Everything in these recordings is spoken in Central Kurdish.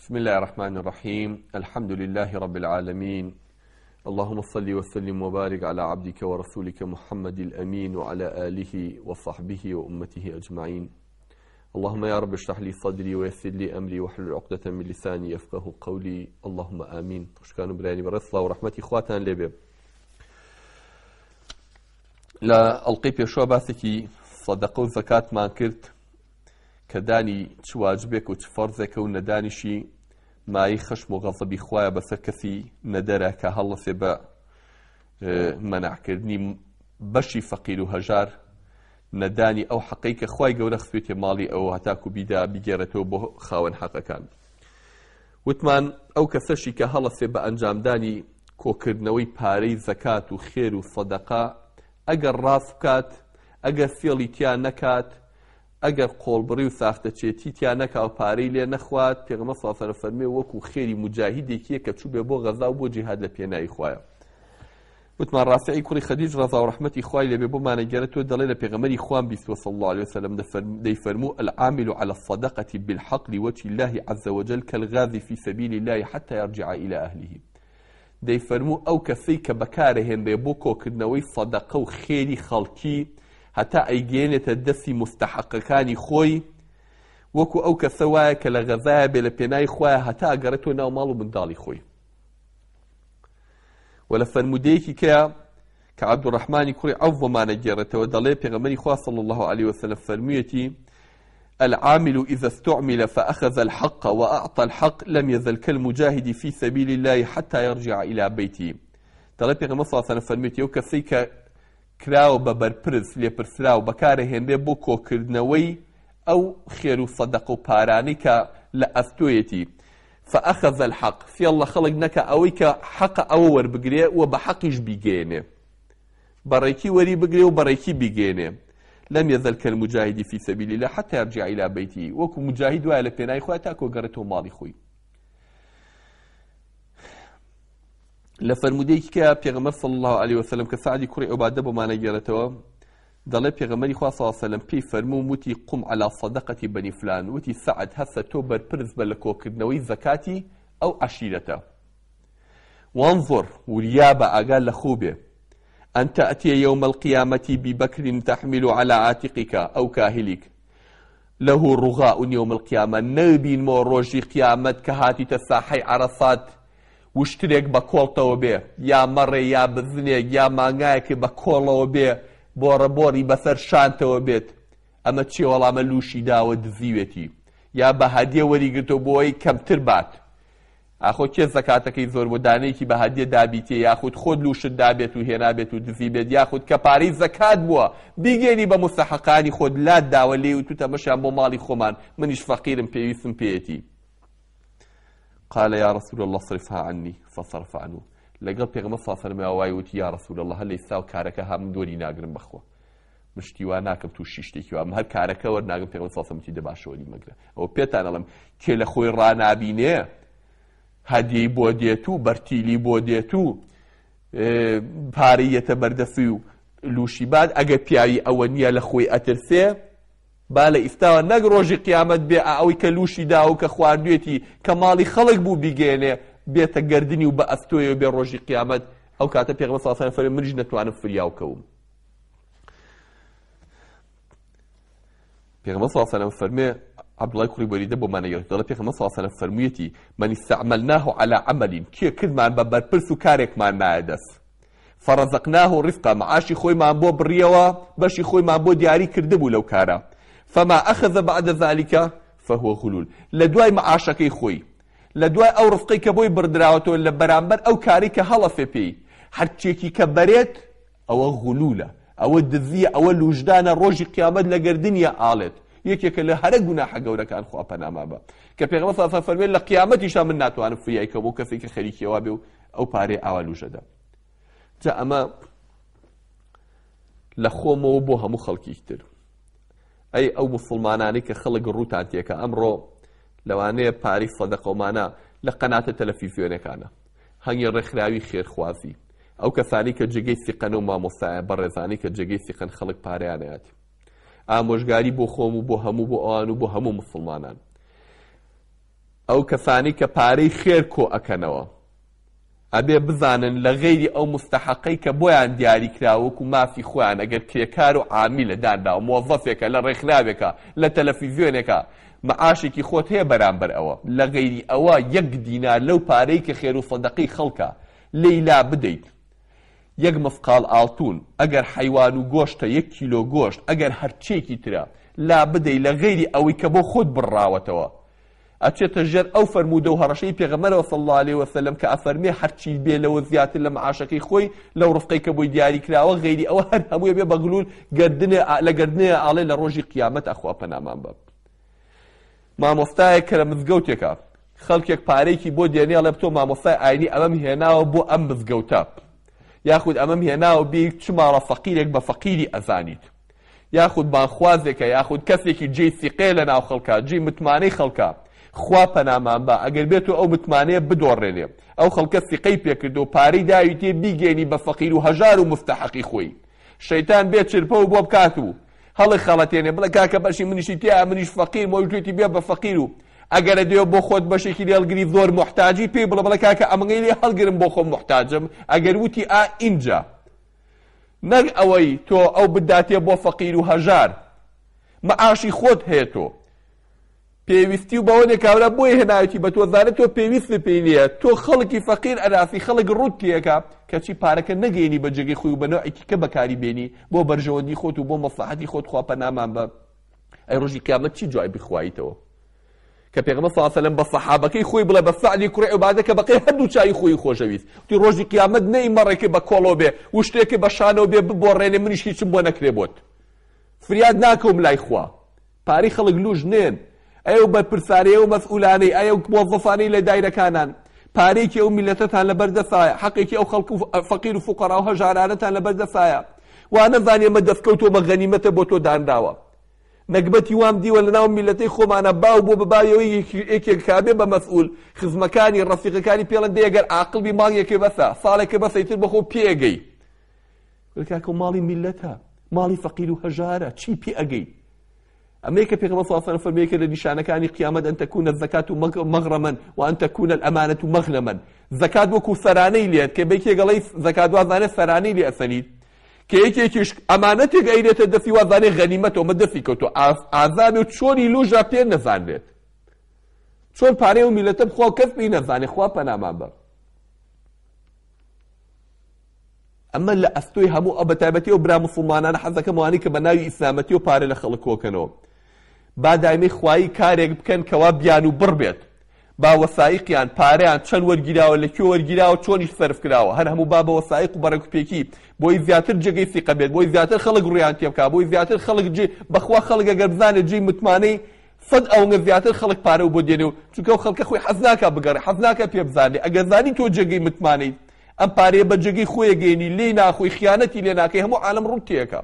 بسم الله الرحمن الرحيم. الحمد لله رب العالمين. اللهم صل وسلم وبارك على عبدك ورسولك محمد الأمين وعلى آله وصحبه وأمته أجمعين. اللهم يا رب اشرح لي صدري ويسر لي أمري واحلل عقدة من لساني يفقه قولي. اللهم آمين. تشكان براني برسلا ورحمتي خواتان لبيب. لا ألقي بيشوا باسكي صدقوا زكاة ما كرت كداني تواجبك وتفرزك وندانشي ما يخشم وغضبي خوايا بس كثي ندرك هلا سبا منع كردني بشي فقير وهجار نداني او حقيقة خواي قورا خسويتي مالي او هتاكو بيدا بيجيرتو بو خاون حقا كان وتمان او كسشي كهلا سبا انجام داني كو كردنوي باري زكاة وخير وصدقاء اگر راس بكات اگر فيلي تيا نكات ئەگەر قۆڵبڕی و ساختەچێتی تیا نەکا و پارەی لێ نەخوات پێغەمبەر صلی الله علیه و سلم فەرمێ وەکو خێری مجاهیدێکیە کە چوو بێ بۆ غەزا و بۆ جیهاد لە پێناوی خوایە. وتمان ڕافعی کوڕی خەدیج ڕەضا و ڕەحمەتی خوای لێبێ بۆمانەگەرێتەوە دەڵێ لە پێغەمبەری خوان بیستوە صلی الله عليه وسلم دەیفەرموو العامل على الصدقة بالحق لوجه الله عز وجل كالغازي في سبيل الله حتى يرجع إلى أهله. دەیفەرموو ئەو کەسەی کە بەکارەهێنرێ بۆ کۆکردنەوەی سەدەقە و خێری خەڵکی هەتا ئەیگەێنێتە دەستی مستحقەکانی خۆی وەکو ئەو کەسە وایە کە لە غەزایە بێ لە پێناوی خوایە هەتا ئەگەڕێتەوە ناو ماڵ و منداڵی خۆی. و لە فەرمودەیەکی کە عەبدوڕەحمانی کوڕی عەوف بۆمانەگێڕێتەوە دەڵێ پێغەمبەری خوا صلی الله عليه وسلم فەرموویەتی العامل إذا استعمل فأخذ الحق وأعطى الحق لم يزل كالمجاهد في سبيل الله حتى يرجع إلى بيته. دەڵێ پێغەمبەر صلی الله عليه وسلم فەرموویەتی ئەو کەسەی کە کراوە بە بەرپرس لێپرسراو بەکارەهێنرێ بۆ کۆکردنەوەی ئەو خێر و سەدەقە و پارانەی کە لە ئەستۆیەتی فأخذ الحق فێڵ لە خەڵک نەکە ئەوەی کە حەقە ئەوە وەربگرێ و بە حەقیش بیگەێنێ بەڕێکی وەری بگرێ و بەڕێکی بیگەێنێ لم يزل كالمجاهد في سبيل الله حتى يرجع إلى بيته وەکو مجاهد وایە لە پێناوی خۆی تا کۆگەڕێتەوە ماڵی خۆی. لە فەرمودەیەکی کە پێغەمبەر صلی الله عليه وسلم کە سعدی کوڕی عوبادە بۆمانەگێڕێتەوە دەڵێ پێغەمبەری خوا صلی الله عليه وسلم پێی فەرموو وتی قم على صدقة بني فلان وتی سعد هەسە تۆ بەرپرس بە لە کۆکردنەوەی زەکاتی ئەو عەشیرەتە وانظر وریا بە ئاگا لە خۆ بێ أن تأتي يوم القيامة ببكر تحمل على عاتقك أو كاهلك له رغاء يوم القيامة نبين مو روجي قيامت كهاتي تساحي عرصات وشترێک بە کۆڵتەوە بێ یا مەڕێ یا بزنێک یا مانگایەکی بە کۆڵەوە بێ بۆڕەبۆڕی بەسەر شانتەوە بێت ئەمە چی وەڵامە لوشی داوە دزیوێتی یا بە هەدیە وەریگرتەوە بۆی کەمتر بات ئاخۆ کێ زەکاتەکەی زۆر بۆ دانەیەکی بە هەدیە دابیتێ یاخود خۆت لوشت دابێت و هێنابێت و دزی بێت یاخود کە پارەی زەکات بووە بیگەێنی بە مستەحەقانی خۆت لات داوە لێ و تو تەمەشیان بۆ ماڵی خۆمان منیش فەقیرم پێویستم پێیەتی. قال يا رسول الله صرفها عني فصرف عنه. لقل پیغمبر صلی الله علیه و سلم وایوت یا رسول الله هل ایسا کارکه هم دوری ناگرم بخوا مشتیوا ناکم تو شیشتێکی و هەر کارەکە وەرناگرم پێغەمبەر صلی الله علیه و سلم تی دەباشەوەری مەگرە ئەوە پێتان ئەڵێم کێ لە خۆی ڕانابینێ هەدیەی بۆ دێت و بەرتیلی بۆ دێت و پارەیەتە بەردەفی و لوشی باد ئەگەر پیاوی ئەوە نییە لە خۆی ئەترسێ با لە ئیفتاوە نەک ڕۆژی قیامەت بێ ئەوەی کە لوشی دا و کە خواردوێتی کە ماڵی خەڵک بوو بیگەێنێ بێتە گەردنی و بە ئەستۆیە بێ ڕۆژی قیامەت ئەو کاتە پێغەمبەر صلی الله علیه و سلم منیش نەتوانم فریاو کەوم. پێغەمبەر صلی الله علیه و سلم فەرمێ عەبدوڵای کوڕی بەریدە بۆمانەگەڕێت دەڵێ پێغەمبەر صلی الله علیه و سلم فەرموویەتی من استعملناه على عمل کێ کردمان بە بەرپرس و کارێکمان نایە دەست فرزقناه رزقا معاشی خۆیمان بۆ بڕیەوە بەشی خۆیمان بۆ دیاری کردبوو لەو کارە فما أخذ بعد ذلك فهو غلول. لدواي معاشكي خوي لدواي أو رزقي كبوي بردراوتو اللي برامبر أو كاري كهلا في بي حتشيكي كبريت أو غلولة أو الدذية أو الوجدان الروج قيامت لقردنيا آلت يكيك اللي هرقنا حقا ولا كان خوا بناما با كبيغمبر صلى الله عليه وسلم لقيامتي شامل ناتو أنا في أيكبو كفيك خليكي وابيو أو باري أول وجدا جاء أما لخومو بوها مخلقي كتير ئەی ئەو مسلمانانی کە خەڵک ڕووتان تێکە ئەمڕۆ لەوانەیە پاری سەدەقەمانە لە قەناتە تەلەڤیزیۆنەکانە هەنگی ڕێکخراوی خێرخوازی ئەو کەسانی کە جێگەی سیقەن و مامۆستایە بەڕێزانی کە جێگەی سیقەن خەڵک پارەیانەیەتی ئامۆژگاری بۆ خۆم و بۆ هەموو بۆ ئەوان و بۆ هەموو مسلمانان ئەو کەسانی کە پارەی خێر کۆ ئەکەنەوە ئەبێ بزانن لە غەیری ئەو مستحقەی کە بۆیان دیاری کراوەکو مافی خۆیان ئەگەر کرێکار و عامیلە دانراوە مۆڤەفێکە لە ڕێکخراوێکە لە تەلەڤیزیۆنێکە مەعاشێکی خۆت هەیە بەرامبەر ئەوە لە غەیری ئەوە 1 دینار لەو پارەی کە خێر و سەدەقەی خەڵکە لێیلا بدەیت 1 مفقال ئاڵتون ئەگەر حەیوان و گۆشتە 1 کیلۆ گۆشت ئەگەر هەرچێکی ترە لا بدەی لە غەیری ئەوەی کە بۆ خۆت بڕاوەتەوە ئەچێتە ژێر ئەو فەرموودە و هەڕەشەی پێغەمبەرەوە صلی الله عليه وسلم کە ئەفەرمێ هەرچی بێ لەوە زیاتر لە مەعاشەکەی خۆی لەو ڕفقەی کە بۆی دیاری کراوە غەیری ئەوە هەر هەمووی بێ بەغلول لە گردنێ ئاڵێ لە ڕۆژی قیامەت ئەخوا پەنامان بە مامۆستایەک کە لە مزگەوتێکە خەڵکێک پارێکی بۆ دێنێ ئەڵێ بتۆ مامۆستای ئاینی ئەمەم هێناوە بۆ ئەم مزگەوتە یاخود ئەمەم هێناوە بێ چماڕە فەقیرێک بە فەقیری ئەزانیت یاخود بانخوازێکە یاخود کەسێکی جێی سیقێ لە ناو خەڵکە جێی متمانەی خەڵکە خوا پەنامان بە ئەگەر بێتەوە ئەو متمانەیە بدۆڕێنێ ئەو خەڵکە سیقەی پێکردو و پارەی داوی تێ بیگەێنی بە فەقیر و هەژار و مفتەحەقی خۆی شەیتان بێت چرپە و بۆ بکات و هەڵی خەڵەتێنێ بڵێ کاکە بەشی منیشی تیا منیش فەقیر مۆژوێتی بێ بە فەقیر و ئەگەرە دێ بۆ خۆت بەشێکی لێڵگری زۆر محتاجی پێی بڵێ کاکە ئەمەی لێ هەڵگرم بۆ خۆم محتاجم ئەگەر وتی ئینجا نەک ئەوەی تۆ ئەو بداتێ بۆ فەقیر و هەژار مەعاشی خۆت هەیە تۆ پێویستی و بەوەنێ کاورە بۆی هێناوێتی بە تۆ زانێت تۆ پێویست پێی نییە تۆ خەڵکی فەقیر ئەراسی خەڵک ڕوت پێەکە کەچی پارەکە نەگەێنی بە جێگەی خۆی و بەنەوەیەکی کە بەکاری بێنی بۆ بەرژەوەندی خۆت و بۆ مەسلحەتی خۆت خوا پەنامان بە ئەی ڕۆژی قیامەت چی جوای بخواییتەوە کە پێغەمبەر صلی الله علیه و سلم بە سەحابەکەی خۆی بڵێ بە فعلی کوڕی عوبادە کە بەقەی هەردوو چای خۆی خۆشەویست وتی ڕۆژی قیامەت نەی مەڕێکی بە کۆڵۆ بێ و شتێکی بە شانەوە بێ ببۆڕێنێ منیش هیچم بۆ نەکرێ بۆت فریاد ناکەوم لای خوا پارەی خەڵک لوژ نێن ئەو بەرپرساریە و مەسئولانەی ئەو مۆڤەفانەی لە دایرەکانان پارێکی ئەو میلەتەتان لەبەردەسایە حەقێکی ئەو خەڵک و فەقیر و فوقەرا و هەژارانەتان لەبەردەسایە وا نەزانێ مە دەستکەوتۆ مە غەنیمەتە بۆ تۆ دانراوە نەکبەتی وام دیوە لە ناو میلەتەی خۆمانە باو بۆ ببایەوەی یەکێک کابێ بە مەسئول خزمەکانی ڕەفیقەکانی پێڵەن دەیەگەر عاقڵبی ماڵیەکێ بەسە ساڵێکە بەسەیتر بەخۆ پێگەی کاکە ماڵی میلەتە ماڵی فەقیر و هەژارە چی پێ ئەگەی ئەمریکا پێغەمبەر صلی الله علیه و سلم فەرمێکە لە نیشانەکانی قیامەت ئەن تەکونە الزەکات مەغرەمەن وأن تكون الأمانة مغنما زەکات وەکو سەرانەی لێت کە بەیەکێ گەڵەی زەکات وازانێ سەرانەی لێ ئەسەنید کە یەکێکیش ئەمانەتێک ئەیرێتە دەفی وازانێ غەنیمەتەوە مە دەفی کەوتۆ ئازابێ و چۆنی لوژە پێ نەزانرێت چۆن پارەی و میلەتە بخوا کەس پێی نەزانێ خوا پەنامان بە ئەمە لە ئەستۆی هەموو ئەو بەتایبەتی و برا موسڵمانانە حەزەکەمەوانی کە بە ناوی ئیسلامەتی و پارە لە خەڵک کۆکەنەوە با دایمەی خوایی کارێک بکەن کەوا بیان و بڕ بێت با وەسایقیان پارەیان چەند وەرگیراوە لەکوێ وەرگیراوە چۆنیش سەرف کراوە هەر هەموو با بە وەسایق و بەڕێکوپێکی بۆی زیاتر جێگەی سیقە بێت بۆی زیاتر خەڵک ڕویان تێ بکات بۆی زیاتر خەڵک جێ بەخوا خەڵک ئەگەر بزانێت جێی متمانەی سەد ئەوەنگە زیاتر خەڵک پارە و بۆ دێنێ و چونکە ئەو خەڵکە خۆی حەز ناکات بگەڕێ حەز ناکات پێ بزانێ ئەگەر زانی تۆ جێگەی متمانەی ئەم پارەیە بە جێگەی خۆی گەێنی لێ ناخۆی خیانەتی لێ ناکەی هەموو عالەم ڕوت تێەکە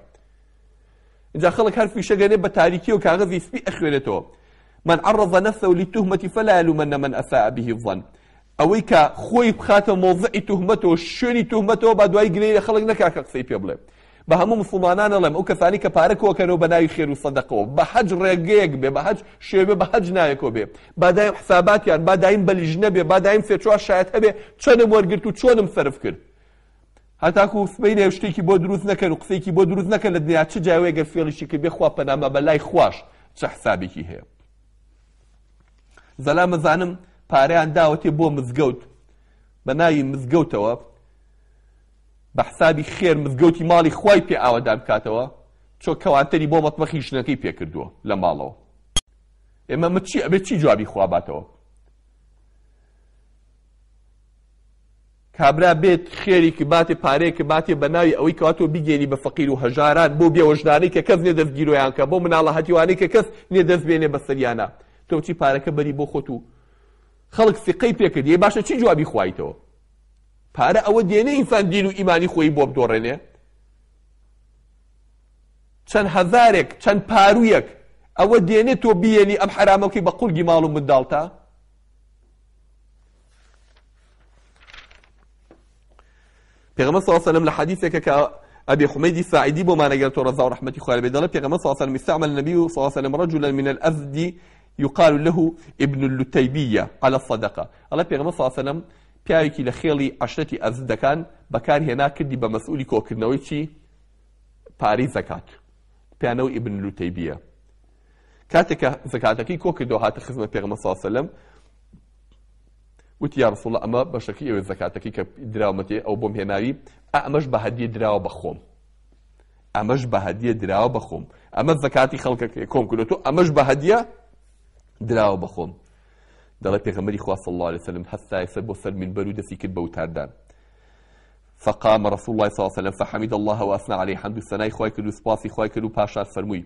اینجا خەڵک هەر فیشەگەنێ بە تاریکی و کاغەزی سپی ئەخوێنێتەوە من عرض نفسه للتهمة فلا يلومن من أساء به الظن ئەوەی کە خۆی بخاتە مۆضعی تهمەتەوە شوێنی تهمەتەوە با دوای گرێ خەڵک نەکاکە قسەی پێ بڵێ بە هەموو مسلمانان ئەڵێم ئەو کەسانی کە پارە کۆکەنەوە بە ناوی خێر و سەدەقەوە بە حەج ڕێگەیەک بێ بە حەج شێوێ بە حەج نایەکەوە بێ با دایم حساباتیان با دایم بەلیژنە بێ با دایم فێچوار شایەت هەبێ چۆنم وەرگرت و چۆنم سەرف کرد هەتاکو سبەینێ شتێکی بۆ دروست نەکەن و قسەیەکی بۆ دروست نەکەن لە دنیا چ جایوێ گەر فێڵیشی کرد بێ خوا پەنامە بە لای خوش چه حسابێکی هەیە زەلا مەزانم پارەیان داوەتێ بۆ مزگەوت بە ناوی مزگەوتەوە بە حسابی خێر مزگەوتی ماڵی خوای پێ ئاوەدان بکاتەوە چۆ کەوانتەری بۆ مەتبەخی ژنەکەی پێ کردووە لە ماڵەوە ئێمە ئەبێت چی جوابی خوا باتەوە کابرا بێت خێری کە باتێ پارەیە کە باتێ بە ناوی ئەوەی کەواتۆ بیگەێنی بە فەقیر و هەژاران بۆ بێوەژدانەی کە کەس نێ دەستگیرۆیان کە بۆ مناڵە هەتیوانەی کە کەس نێ دەست بێنێ بە سەریانە تۆ چی پارەکە بەری بۆ خۆت و خەڵک فقەی پێکردی باشە چی جوابی خوایتەوە پارە ئەوە دێنێ ئینسان دین و ئیمانی خۆی بۆ بدۆڕێنێ چەند هەزارێک چەند پارویەک ئەوە دێنێ تۆ بیێنی ئەم حرامەکەی بە قورگی ماڵ و منداڵتە پێغەمبەر صلی الله علیه و سلم لە حەدیثێکە کە أبي حميد الساعدي بما نقلت رضا ورحمة خوالي بدل في غمصة صلى الله عليه وسلم استعمل النبي صلى الله عليه وسلم رجلا من الأزد يقال له ابن اللتيبية على الصدقة. الله بيغمبر صلى الله عليه وسلم پیاوێکی لە خێڵی عەشرەتی ئەزدەکان بەکارهێنا کردی بە مەسئولی کۆکردنەوەی چی؟ پارەی زەکات، پیانەوە ئیبن لوتەیبیە. کاتێککە زەکاتەکەی کۆکردەوە هاتە خزمەت پێغەمبەر صلی الله علیه وسلم، وتی یا رسول الله ئەمە بەشەکەی ئەوێ زەکاتەکەی کە دراومەتێ ئەو بۆم هێناوی، ئەمەش بە هەدیە دراوە بەخۆم، ئەمەش بە هەدیە دراوە بەخۆم، ئەمە زەکاتی خەڵکەکە کۆم کردوتۆ، ئەمەش بە هەدیە دراوە بەخۆم. دەڵێ پێغەمبەری خوا صلی الله عليه وسلم هەستایە سەر بۆ سەر منبەر و دەستی کرد بە وتاردان. فقام رسول الله صلى الله عليه وسلم فحمد الله وأثنى عليه حمد الثناء خوای کرد و سپاسی خوای کرد و پاشان فەرمووی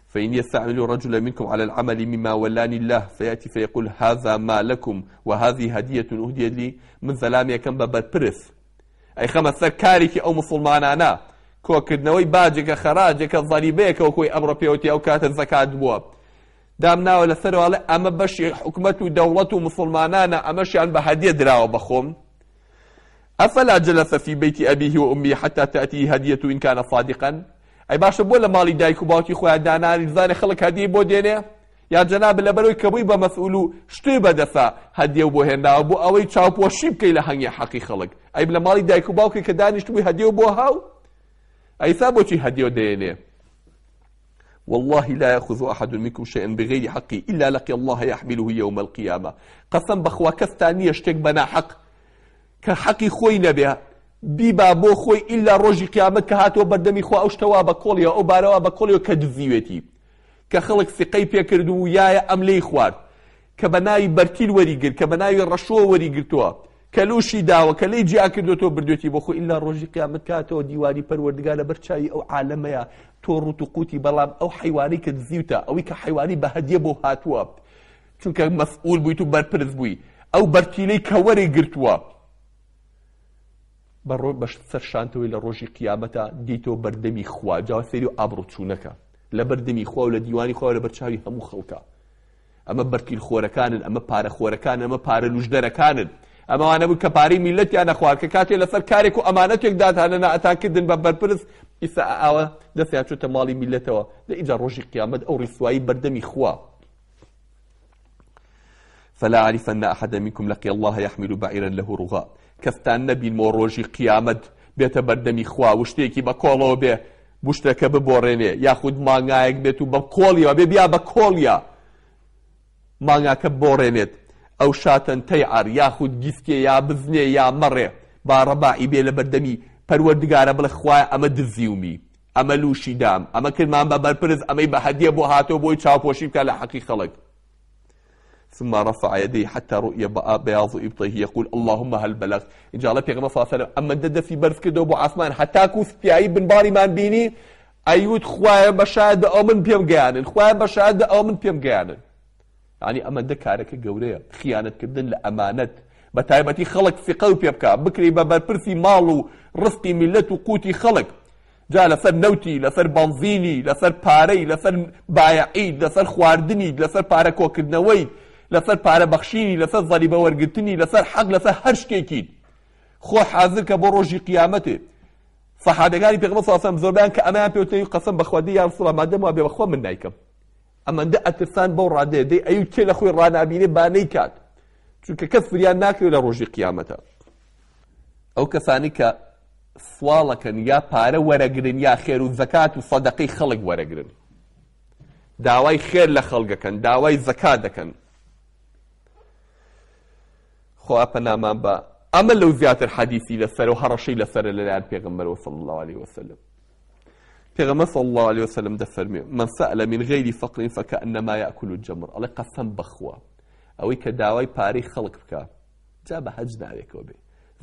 فإن يستعمل رجلا منكم على العمل مما ولاني الله فيأتي فيقول هذا ما لكم وهذه هدية أهديت لي من زلامي كم ببرس أي خمس سر كاريكي أو مسلمانانا کۆکردنەوەی باجێکە خەراجێکە ضەریبەیەکە وەکۆی ئەمڕۆ پێوتی ئەو کاتە زەکات بووە دامناوە لەسەرەوەڵێ ئەمە بەشی حکومەت و دەوڵەت و مسلمانانە ئەمەشیان بە هەدیە دراوە بەخۆم. أفلا جلس في بيت أبيه وأمه حتى تأتيه هدية إن كان صادقا. أي باشا بولا مالي دايك وباوتي خويا داناني زاني خلق هدية بو دينه يا جناب لبروي كبوي بمسؤولو شتي بدفع هدية بو هنا بو أوي تشاوب وشيب كي لهنيا حقي خلق أي بلا مالي دايك وباوكي كداني شتوي هدية بو هاو أي ثابوتي هدية دينه. والله لا يأخذ أحد منكم شيئا بغير حقي إلا لقي الله يحمله يوم القيامة. قسم بخوا كستانية اشتك بنا حق كحقي خوي نبيها بيبا بو خوي إلا روجي قيامت كهاتو بردمي خوا أوشتوا بكوليا أو باروا بكوليا كدزيوتي كخلق ثقي بيكردو يايا أملي خوار كبناي برتيل وريقر كبناي الرشوة وريقرتوا كلوشي داوة كلي جي أكردوتو بردوتي بو خوي إلا روجي قيامت كهاتو ديواني پروردگار برچاي أو عالميا تور تقوتي بلام أو حيواني كدزيوتا أو كحيواني بهدية بو هاتوا چونك مسؤول بويتو برپرز بوي أو برتيلي كوري قرتوا بەڕۆ بەش سەرشانتەوەی لە ڕۆژی قیامەتە دیتەوە بەردەمی خوا جاوا سێری و ئابڕۆ چوونەکە لە بەردەمی خوا و لە دیوانی خوا و لە بەرچاوی هەموو خەڵکە. ئەمە بەرتیل خۆرەکانن، ئەمە پارە خۆرەکانن، ئەمە پارە لوژدەرەکانن، ئەمەوانە بوو کە پارەی میلەتیان نەخوار کە کاتێ لەسەر کارێک و ئەمانەتێک داتانە نائەتاکردن بە بەرپرس ئیسا ئاوە دەستیان چۆتە ماڵی میلەتەوە لە ئینجا ڕۆژی قیامەت ئەو ڕیسوایی بەردەمی خوا. فلا أعرفن أحدا منكم لقي الله يحمل بعيرا له رغاء. كستان نبي الموروجي قيامت بيت بردمي خوا وشتيكي بكولو بي بوشتك ببوريني ياخد مانغايك بيتو بكوليا بيبيا بكوليا مانغاك بورينيت او شاتن تيعر ياخد جيسكي يا بزني يا مري بارباعي بي لبردمي پروردگار بل خوا اما دزيومي اما لوشي دام اما كلمان ببرپرز اما بهديه بو هاتو بو چاوپوشي بكا لحقي خلق. ثم رفع يديه حتى رؤي بياض إبطيه يقول اللهم هل بلغ. إن جاء الله بيغمبر صلى الله عليه وسلم أما دد في برف كده أبو عثمان حتى كوس بيعي بن باري مان بيني أيود خوايا بشاهد أو من بيم جانن خوايا بشاهد أو من بيم جانن يعني أما دكارك جورية خيانة كدن لأمانة بتايبتي خلق في قلب يبكى بكري ببرسي مالو رزقي ملته قوتي خلق جاء لسر نوتي لسر بنزيني لسر باري لسر بايعي لسر خواردني لسر باركو كدنوي لەسەر پارە بەخشینی لەسەر زەریبە وەرگرتنی لەسەر حەق لەسەر هەر شتێکی خۆ حاضر کە بۆ ڕۆژی قیامەتێ. سەحابەکانی پێغەمبەر صلی الله علیه و سلم زۆربیان کە ئەمەیان پێوتنی قەسەم بەخوا یا رسوڵ الله مادەم وا بێ بەخوا من نایکەم ئەمەندە ئەترسان بەو ڕادەیە دەی ئەیوت کێ لە خۆی ڕانابینێ با نەیکات چونکە کەس فریان ناکرێت لە ڕۆژی قیامەتە. ئەو کەسانی کە سواڵەکەن یا پارە وەرەگرن یا خێر و زەکات و سەدەقەی خەڵک وەرەگرن داوای خێر لە خەڵکەکەن داوای زەکات دەکەن خوا پەنامان بە ئەمە لەو زیاتر حەدیثی لەسەر و هەڕەشەی لەسەرە لەلایەن پێغەمبەرەوە صلی الله عليه وسلم. پێغەمبەر صلی الله عليه وسلم دەفەرمێ من سأل من غير فقر فكأنما يأكل الجمر. ئەڵێ قەسەم بەخوا ئەوەی کە داوای پارەی خەڵک بکە جا بە حەج ناوێکەوە بێ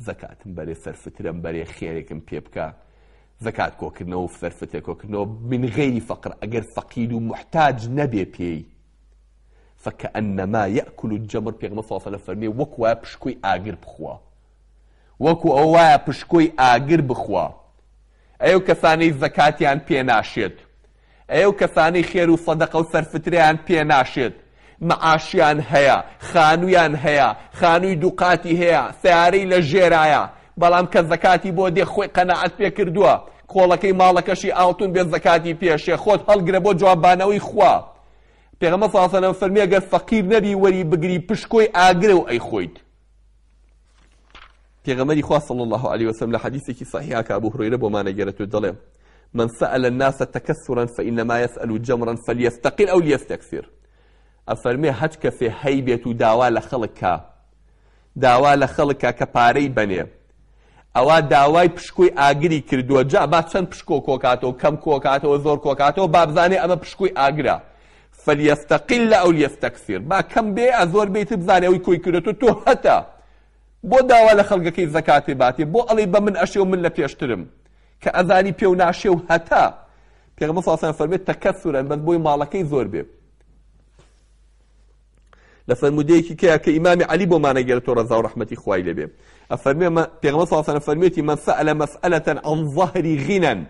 زەکاتم بەرێ سەرفترم بەرێ خێرێکم پێ بکە زەکات کۆکردنەوە و سەرفتێ کۆکردنەوە من غير فقر ئەگەر فەقیر و محتاج نەبێ پێی فكأنما يأكل الجمر بيغمبر صلى الله عليه وسلم فرمي وكوا بشكوي آگر بخوا وكو أوايا بشكوي آگر بخوا أيو كثاني زكاتيان بيناشد أيو كثاني خير وصدقة وسرفتريان بيناشد معاشيان هيا خانويان هيا خانوي دوقاتي هيا سياري لجيرايا بلام كزكاتي بودي خوي قناعت بيكردوا كولكي مالكشي آوتون بيزكاتي بيشي خود هل قربو جوابانوي خوا پێغەمبەر صلی الله علیه و سلم فەرمی ئەگەر فەقیر نەبی وەری بگری پشکۆی ئاگرە و ئەیخۆیت. پێغەمبەری خوا صلی الله علیه و سلم لە حەدیثێکی صحیحا کە ئەبوو هورەیرە بۆمان ئەگەڕێتەوە دەڵێ من سأل الناس تكسرا فإنما يسأل جمرا فليستقل أو ليستكثر. أفرمي هج كفي هيبة داوا لخلقها داوا لخلقها كباري بني أو داواي بشكوي آجري كردو جاء بعد شن بشكو كوكاتو كم كوكاتو زور كوكاتو باب زاني أما بشكوي آجرا فليستقل أو ليستكثر با كم بي أزور بيت بزاني أو يكوي كردو تو هتا بو داوا لخلقك زكاة باتي بو ألي بمن أشي ومن لفي أشترم كأذاني بيو ناشي وهتا بيغمبر صلى الله عليه وسلم فرميت تكثرا بس بوي مالكي زور بي لفرموديكي كإمام علي بو ما نجرته رضا ورحمتي خوي لبي أفرمي بيغمبر صلى الله عليه وسلم فرميتي من سأل مسألة عن ظهر غنى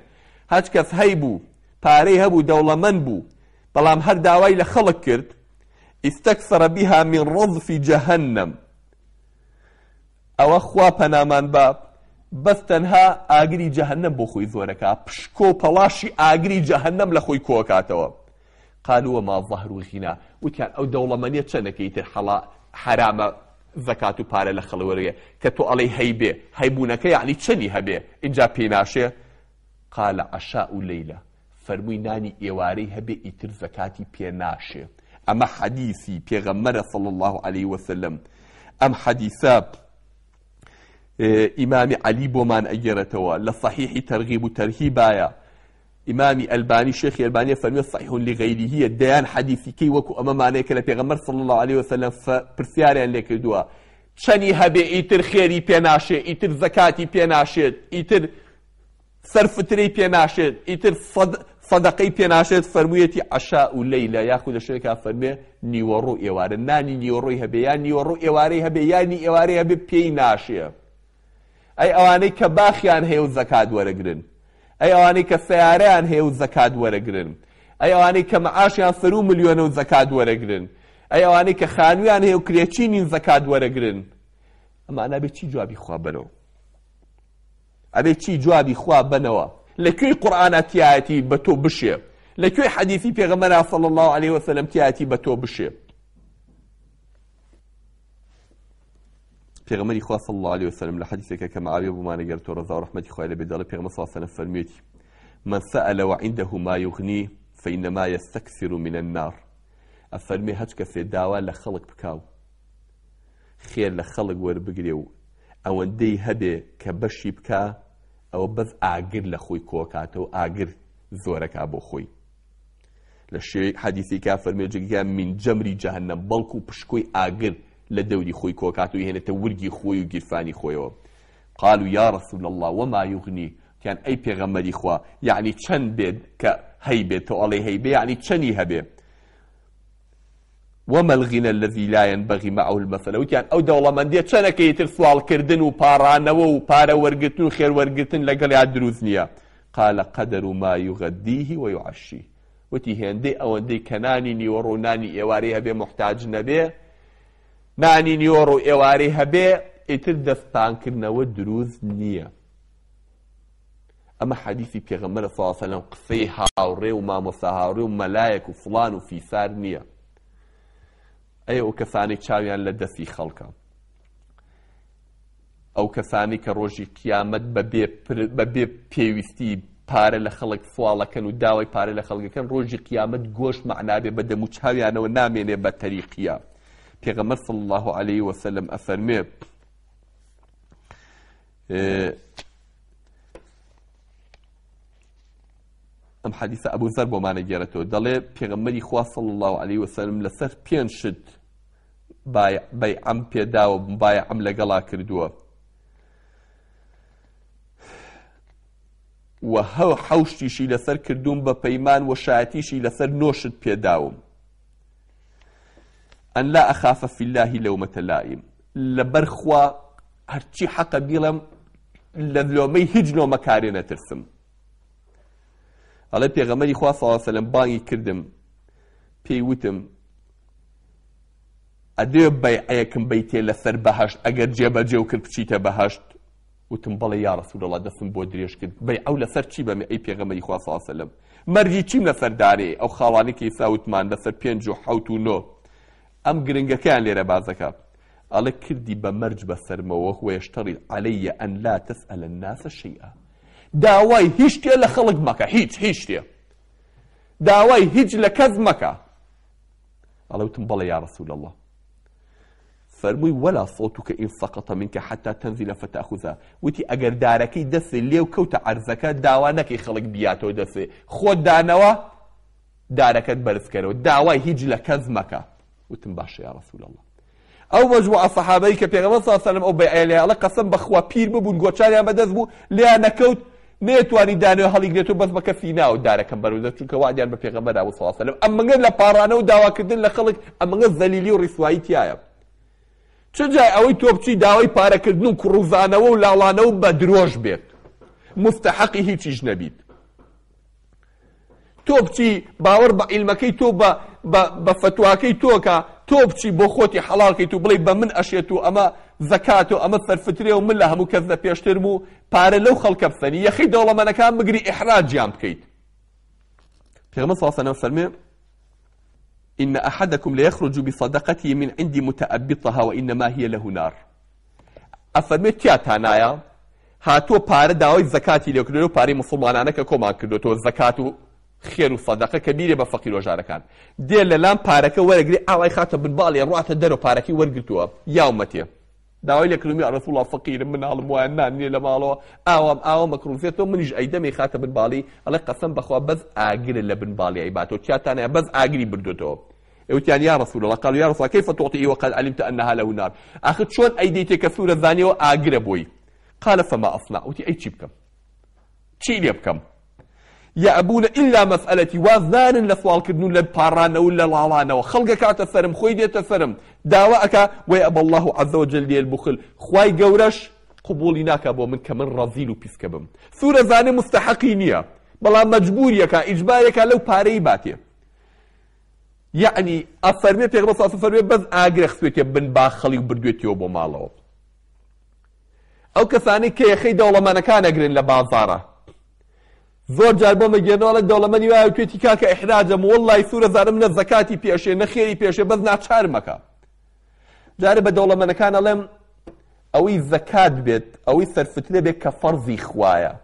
هاج كف هيبو باري هبو دولة منبو بلام هر داواي لخلق كرت استكثر بها من رضف جهنم او اخوا پنامان باب بس تنها ئاگری جهنم بۆ خۆی زۆرەکە پشکۆ پەڵاشی ئاگری جهنم لە خۆی کۆکاتەوە. قالوا وما ظهر الغنا وتیان ئەو دەوڵەمەندیە چەندەکەی تر حرامە زەکات و پارە لە خەڵوەرەیە کە تۆ ئەڵێی هەیبێ هەیبوونەکە یعنی چەندی هەبێ اینجا پێی ناشێ. قال عشاء لەیلە فەرمووی نانی ئێوارەی هەبێ ئیتر زەکاتی پێ ناشێ. ئەمە حەدیثی پێغەمبەرە صلی الله عليه وسلم. ئەم حەدیثە إمام علي بومان أجرتوا لصحيح ترغيب وترهيبايا إمام ألباني شيخ ألباني فرمي صحيح لغيره الديان حديثي كي وكو أمام عليك لبيغمبر صلى الله عليه وسلم فبرسياري لك الدوا شني هبي إيتر خيري بيناشي إيتر زكاتي بيناشي إيتر صرف تري بيناشي إيتر صدقي بيناشي فرميتي عشاء الليلة ياخذ الشركة فرمي نيورو إيوار ناني نيورو هبي يا نيورو إيواري هبي يا ني إيواري هبي بيناشي أي أواني كباخيان هيو زكاة ورقرن أي أواني كسياريان هيو زكاة ورقرن أي أواني كمعاشيان 3 مليون زكاة ورقرن أي أواني كخانويان هيو كريتشينين زكاة ورقرن. أما أنا أبي جوابي خواب بنو أبي جوابي خواب بنو لكي قرآن تياتي بتو بشي لكي حديثي بيغمنا صلى الله عليه وسلم تياتي بتو بشي. پیغمبری خدا صلی الله علیه و سلم لحدیثی که معاویه بما نگرت و رضا و رحمتی خدا لبدال پیغمبر صلی الله علیه و سلم فرمیتی من سأل وعنده ما يغني فإنما يستكثر من النار. أفرمي هج كفي داوا لخلق بكاو خير لخلق وربقريو أو اندي هبه كبشي بكا أو بس أعقر لخوي كوكاتو أعقر زورك أبو خوي لشي حديثي كافرمي جيكا من جمر جهنم بلكو بشكوي أعقر لدوري خوي كوكاتو هنا تورجي خوي وجرفاني خوي. قالوا يا رسول الله وما يغني كان أي پیغمبري خوا يعني چند بيد كهيبة تقولي هيبة يعني چني هبه وما الغنى الذي لا ينبغي معه المثل وكان أو دولة من دي چنك يتر سوال كردن وبارانو وبارا ورقتن وخير ورقتن لقل عدروزنيا. قال قدر ما يغديه ويعشيه وتي هندي أو اندي كناني نيورو ناني إواريها بي محتاج نبي نانی نیۆڕ و ئێوارەی هەبێ ئیتر دەستپانکردنەوە دروست نییە. ئەمە حەدیثی پێغەمبەر صلی الله علیه وسلم قسەی هاوڕێ و مامۆستا هاوڕێ و مەلایەک و فڵان و فیسار نییە. ئەیە ئەو کەسانی چاویان لە دەستی خەڵکە ئەو کەسانی کە ڕۆژی قیامەت بەبێ پێویستی پارە لە خەڵک سواڵەکەن و داوای پارە لە خەڵکەکەن ڕۆژی قیامەت گۆشت معنابێ بە دەم و چاویانەوە نامێنێ بە تەریقیە. پیغمبر صلی الله علیه و سلم افرمی ام حدیث ابو ذر بو معنی گرتو دله پیغمبری خوا صلی الله علیه و سلم لسر پین شد بایعم پیدا و بایعم لگلا کردووە و هەو حەوشتیشی لەسەر کردووم بە پەیمان و شایەتیشی لەسەر نۆشت پێداوم أن لا أخاف في الله لومة لائم لبرخوا هرچی حق بیڵم لە لۆمەی هیچ نۆمەکارێ نەترسم. ئەڵێ پێغەمبەری خوا صلی الله علیه و سلم بانگی کردم پێی وتم ئەدێ بەیعەیەکم بەیتێ لەسەر بەهەشت ئەگەر جێبەجێ و کرد بچیتە بەهەشت. وتم بەڵێ یا ڕەسوول ئەڵڵا دەستم بۆ درێژ کرد بەیعە لەسەر چی بەمێ ئەی پێغەمبەری خوا صلی الله علیه و سلم مەرجی چیم لەسەر دارێ ئەو خاڵانی کە ئیساوتمان لەسەر 5 و 7 و 9 ئەم گرنگەکەیان لێرە بازەکە ئەڵێ کردی بە مەرج بەسەرمەوە وەیەشتەڕی عەلەیە ئەن لا تەسئەلە الناس شەیئا داوای هیچ شتێ لە خەڵک مەکە هیچ شتێ داوای هیچ لە کەس مەکە ئەڵێ وتم بەڵێ یا رەسوول الله فەرمووی ولا صوتك إن سقط منك حتى تنزل فتأخذها وتي ئەگەر دارەکەی دەسێ لێو کەوتە عەرزەکە داوا نەکەی خەڵک بیاتەوە دەسێ خۆت دانەوە دارەکەت بەرزکەرەوە داوای هیچ لە کەس مەکە وتم باشە یا رەسوول الله ئەو مەجموعە سەحابەی کە پێغەمبەر صلی الله علیه و سلم ئەو بەیعە لێ ئەڵێ قەسەم بەخوا پیر ببوون گۆچاریان بەدەست بوو لێیان نەکەوت نێتوانی دانەوە هەڵیگرێتەوە بەس بە کەفی ناوە دارەکەم بەرەوە چونکە وعدیان بە پێغەمبەر صلی الله علیه و سلم ئەمەنگە لە پاڕانە و داواکردن لە خەڵک ئەمەنگە زەلیلی و ڕیسوایی تایە چ جای ئەوەی تۆ بچی داوای پارەکردن و کوڕوزانەوە و لاڵانەوە بە درۆژ بێت مستحقی هیچیش نەبیت تۆ بچی باوەڕ بە عیلمەکەی تۆ بە فتواکەی تۆکە تۆ بچی بۆ خۆتی حەڵاڵکەیت و بڵێ بە من ئەشێت و ئەمە زەکات و ئەمە سەرفترێ و من لە هەموو کەس لە پێشترم و پارە لەو خەڵکە بسەنی یەخەی دەوڵەمەندەکان بگری ئیحراجیان بکەیت پێغەمبەر صلی الله علیه و سلم فەرمێ إن أحدكم ليخرج بصدقته من عند متأبطها وإنما هي له نار أفرميت تياتانايا هاتو پارە داوای زەکاتی لێکردو پارەی مسلمانانە کە کۆمان کردوتەوە زەکات و خێر و سەدەقە کە بیرێ بە فەقیر و ژارەکان دێ لەلام پارەکە وەرەگری ئاوای خاتە بنباڵێ ڕاتە دەرەوە پارەکەی وەرگرتووە یاومەتێ داوای لێکردمی رسول الله فەقیرم مناڵم وایە نانێ لە ماڵەوە ئاوا مەکروزێتەوە منیش ئەیدەمێ خاتە بنباڵی ئەڵێ قەسەم بەخوا بەس ئاگرە لە بنباڵی ئەیباتەوە تیاتانەیە بەس ئاگری بردوتەوە ئەوتیان یا رسول الله قالوا يا رسول الله كيف تعطيه وقد علمت أنها له نار آخر شلون أيديتك كسورة ثانية وآقر بوي قال فما أصنع وتي أي بكم شيء بكم يأبون إلا مسألتي وزان لسوال كدنون لباران ولا لالان وخلقك أتسرم خويدي أتسرم داواك ويأبى الله عز وجل دي البخل خواي قورش قبولي ناكبو من كمن رزيل بيسكبم سورة ثانية مستحقينية بلا مجبوريك إجباريك لو باري باتي يعني أفرمي في غرصة أفرمي بس آقرخ سويتي بن باخلي وبردويتي وبو مالو أو كثاني كي يخي دولة ما نكان أقرن لبازارة زور جاربو مجينو لك دولة من يوايو تويتي كاكا إحراجم والله سورة زار من الزكاة بيشي نخيري بيشي بس ناتشار مكا جارب دولة من نكان لم أوي زكاة بيت أوي سرفتلي بيت كفرزي خوايا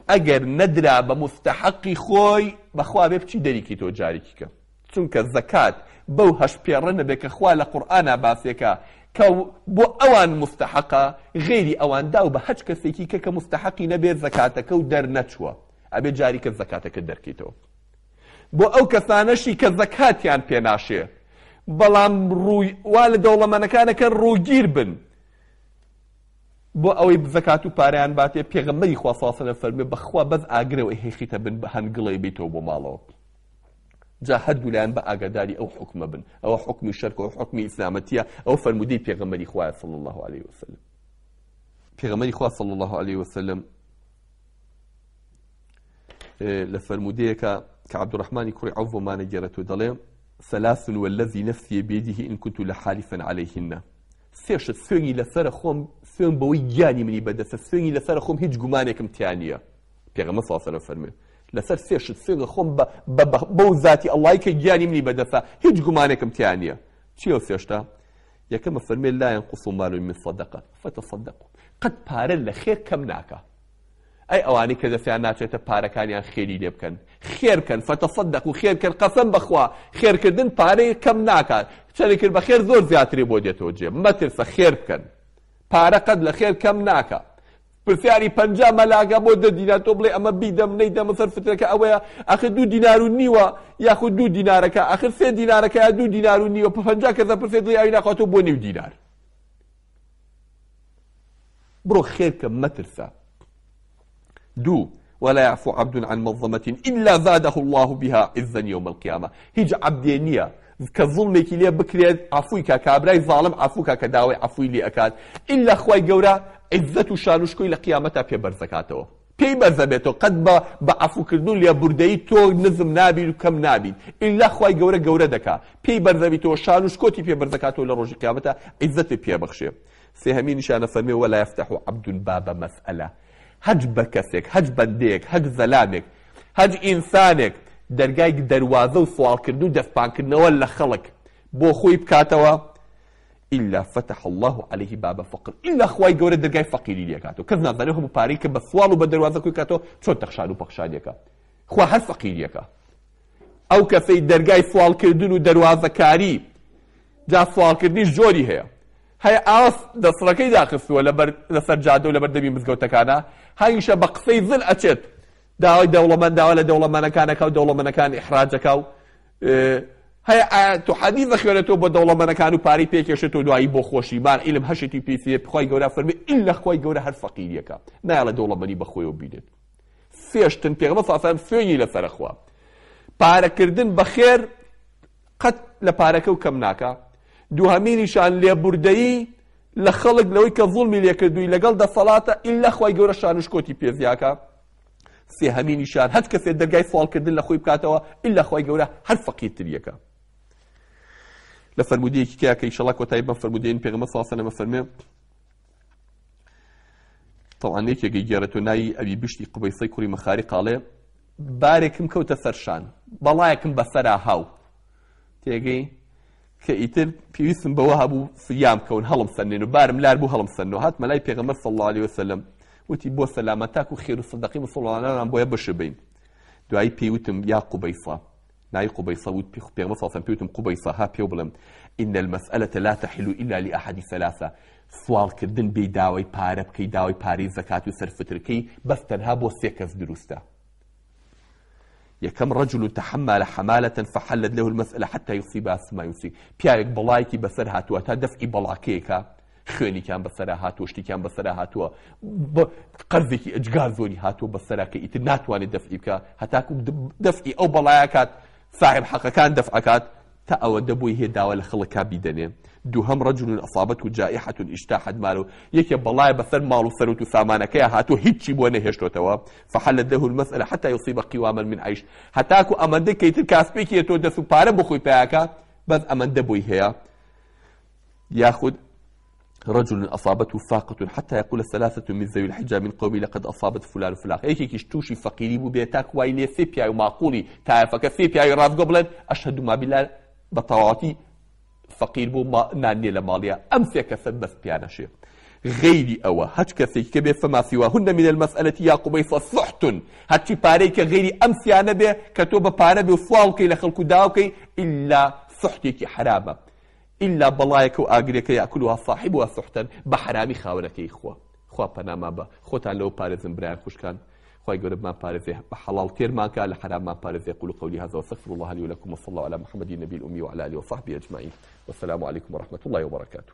أقر ندرا بمستحقي خوي بخوا بيبتي دريكي تو جاريكي چونکە زەکات بەو هەشپێڕە نەبێت کە خوا لە قورئانە باسێکە کە بۆ ئەوان مستحقە غێری ئەوان دا و بە هەچ کەسێکی کە مستحقی نەبێت زەکاتەکە و دەرنەچووە ئەبێ جاریکە زەکاتەکە دەرکەیتەوە بۆ ئەو کەسانەشی کە زەکاتیان پێناشێ بەڵام وا لە دەوڵەمەندەکانەکە ڕووگیر بن بۆ ئەوەی زەکات و پارەیان باتێ پێغەمبەری خوا صلی الله علیه و سلم فەرمێ بەخوا بەس ئاگرەوە هێخیتە بن بە هەنگڵێ بیتەوە بۆ ماڵەوە جا هەردوو لایەن بە ئاگاداری ئەو حکمە بن ئەوە حکمی شەرک و حکمی ئیسلامەتیە ئەو فەرمودەی پێغەمبەری خوا صلی الله علیه و سلم پێغەمبەری خوا صلی الله علیه و سلم لە فەرمودەیەکە کە عەبدوڕەحمانی کوڕی عەوف ومانە گێڕێتەوە دەڵێ ثلاث والذي نفسي بيده إن كنت لحالفا عليهن سێشت سوێنی لەسەرە خۆم سوێن بەوەی گیانی منی بەدەستە سوێنی لەسەرە خۆم هیچ گومانێکم تیان نییە پێغەمبەر صلی الله علیه و سلم فەرمێ لەسەر سێشت سوێنە خۆم بەو ذاتی ئەڵڵای کە گیانی منی بەدەستە هیچ گومانێکم تیان نییە چیە سێشتا یەکەمە فەرمێ لا ينقص مال من صدقة فتصدقوا قەت پارە لە خێر کەم ناکە ئەی ئەوانەی کە دەستیان ناچێتە پارەکانیان خێری لێ بکەن خێرکەن فتصدقوا خێرکەن قەسەم بەخوا خێرکردن پارەی کەم ناکات چەری کرد بە خێر زۆر زیاتری بۆ دێتەوە جێ مەترسە خێر بکەن پارە قەت لە خێر کەم ناکە پرسیاری 50 مەلاگە بۆ 10 دینار تۆ بڵێ ئەمە بیدەم نەیدەمە سەر فترەکە ئەوەیە ئاخر 2 دینار و نیوە یاخود 2 دینارەکە ئاخر 3 دینارەکە یا 2 دینار و نیوە 50 کەسە پرسێ دڵی ئەوی ناخواتەوە بۆ 9 دینار بڕۆ خێرکە مەترسە دو ولا يعفو عبد عن مظلمة إلا زاده الله بها عزا يوم القيامة هیچ عبدێ نییە کە زوڵمێکی لێ بکرێت عفوی کە کابرای زاڵم عفوکە کە داوای عفوی لێ ئەکات ئیلا خوای گەورە عزت و شانوشکۆی لە قیامەتا پێ بەرزەکاتەوە پێی بەرزە بێتەوە قەت بە عفوکردن لێ بوردەی تۆ نزم نابیت و کەم نابیت ئیلا خوای گەورە دەکا پێی بەرزە بیتەوە شانوشکۆتی پێ بەرزەکاتەوە لە ڕۆژی قیامەتا عزەتی پێ بەخشێ سێهەمی نیشانە فەرمێ ولا يفتح عبد باب مسألة هەج بە کەسێک هەج بەندەیەک هەج زەلامێک هەج ئینسانێک دەرگای دەروازە و سوالکردن و دەستپانکردنەوە لە خەڵک بۆ خۆی بکاتەوە إلا فتح الله عليه باب فقر إلا خواي گەورە دەرگای فەقیری لێکاتەوە کەس نازانێت هەموو پارەی کە بە سوال و بە دەروازە کوی کاتەوە چۆن تەخشان و پەخشانیەکە خوا هەر فەقیریەکە ئەو کەسەی دەرگای سوالکردن و دەروازەکاری جا سوالکردنیش جۆری هەیە ئاس دەسڕەکەی داخستووە لەسەر جادە و لەبەر دەمی مزگەوتەکانە هەمیشە بە قسەی زل ئەچێت داوای دەوڵەمەنداوە لە دەوڵەمەندەکانەکە و دەوڵەمەندەکان ئیحراجەکە و هەیە تۆ حەدیث دەخوێنێتەوە بۆ دەوڵەمەندەکان و پارەی پێکێشێتەوە دوایی بۆ خۆشیمان ئیلم هەشتی پێی خۆی گەورە فەرمێ ئیلا خۆی گەورە هەر فەقیریەکە نایڵە دەوڵەمەندی بەخۆیەوە بینێت سێشتن پێغەمبەر صلی الله علیه و سەلەم سوێنی لەسەر خوا پارەکردن بەخێر قەت لە پارەکە و کەم ناکە دووهەمینیشان لێبوردەیی لە خەڵک لەوەی کە زوڵمی لێکردووی لەگەڵ دەسەڵاتە ئیلا خۆی گەورە شانوشکۆتی پێزیاکە سێهەمینیشان هەر کەسێ دەرگای سوالکردن لە خۆی بکاتەوە ئیلا خۆی گەورە هەر فەقیرتریەکە لە فەرمودەیەکی کە ئینشەڵڵا کۆتایی بەم فەرمودەیەن پێغەمبەر صلی الله علیه و سەلەم فەرمێ طبعاً یەکێکی گێڕێتەوە ناوی ئەبی بشتی قوبەیسەی کوڕی مەخاری قاڵێ بارێکم کەوتە سەرشان بەڵایەکم بەسەرا هاو تێگەی کە ئیتر پێویستم بەوە هەبوو فریام کەون هەڵم سەنێن و بارم لار بوو هەڵم سەنەوە هاتمە لای پێغەمبەر صلی الله علیه و سەلەم وتی بۆ سەلامەتاک و خێر و سەدەقەی مسڵمانانان بۆیە بەشبین دوایی پێیوتم یا قوبەیسە ناوی قوبەیسە وت پێغەمبەر صلی الله علیه و سەلەم پێیوتم قوبەیسە ها پێو بڵێم إن المسألة لا تحل إلا لأحد ثلاثة سوالکردن بێ داوای پارە بکەی داوای پارەی زەکات و سەرفترکەی بەس تەنها بۆ سێ کەس دروستە یەکەم رجل تحمل حمالة فحلت له المسألة حتى يصيبها ما يصيب پیاوێک بەڵایەکی بەسەر هاتووە تا دەفعی بەڵاکەیەکە خوێنێکیان بەسەرا هاتووە شتێکیان بەسەرا هاتووە قەرزێکی ئەجگار زۆری هاتووە بەسەرا کە ئیتر ناتوانێت دەفعی بکە هەتاکو دەفعی ئەو بەڵایەکات صاحب حەقەکان دەفعەکات تا ئەوە دەبووی هێداوە لە خەڵکا بیدەنێ دووهەم رجل أصابته جائحة اجتاحت ماله یەکێ بەڵایە بەسەر ماڵ و سەرۆت و سامانەکەیە هاتووە هیچی بۆ نەهێشتۆتەوە فحلت له المسألة حتى يصيب قواما من عيش هەتاکو ئەمەندە کە ئیتر کاسپێکی تۆ دەست و پارە بخۆی پێیاکە بەس ئەمەندە بۆی هەیە یاخود رجل أصابته فاقة حتى يقول ثلاثة من ذوي الحجة من قومي لقد أصابت فلان وفلان يكيش توشي فقيري بو بيتاك وايلي سيبيا ومعقولي تعرفك سيبيا راز قبلا أشهد ما بالله بطواتي فقير بو ما ناني لماليا أمسك سبس بيانشي غيري أوا هج كسيك كبه فما سواهن من المسألة يا قبيصة صحت هاتشي باريك غيري أمسيانا به كتوب بارا بوصالكي لخلق داوكي إلا صحتك حرامة إلا بلايك وآقريك يأكلها صاحبها سحتا بحرامي خاونك إخوة بناما با خوتان لو بارزن بران خوش كان خواهي قرب ما بارزه بحلال كير ما كان لحرام ما بارزه يقول قولي هذا واستغفر الله لي ولكم وصلى الله على محمد النبي الأمي وعلى آله وصحبه أجمعين والسلام عليكم ورحمة الله وبركاته